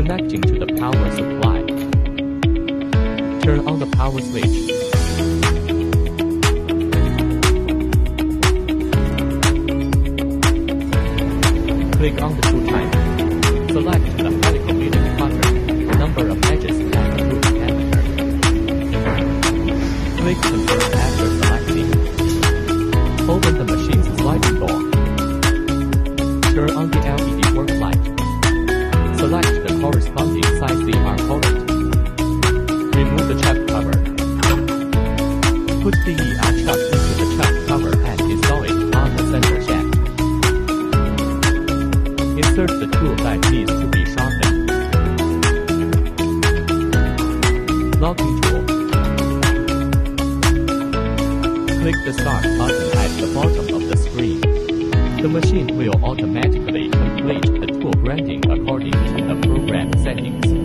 Connecting to the power supply. Turn on the power switch. Click on the tool type. Select the helical milling pattern, number of edges and tool diameter. Click Confirm after selecting. Open the machine's sliding door. Turn on the LED work light. Select the corresponding size CR collet. Remove the chuck cover. Put the chuck into the chuck cover and install it on the center shaft. Insert the tool that needs to be sharpened. Locking tool. Click the Start button at the bottom of the screen. The machine will automatically complete the tool grinding according to the program settings.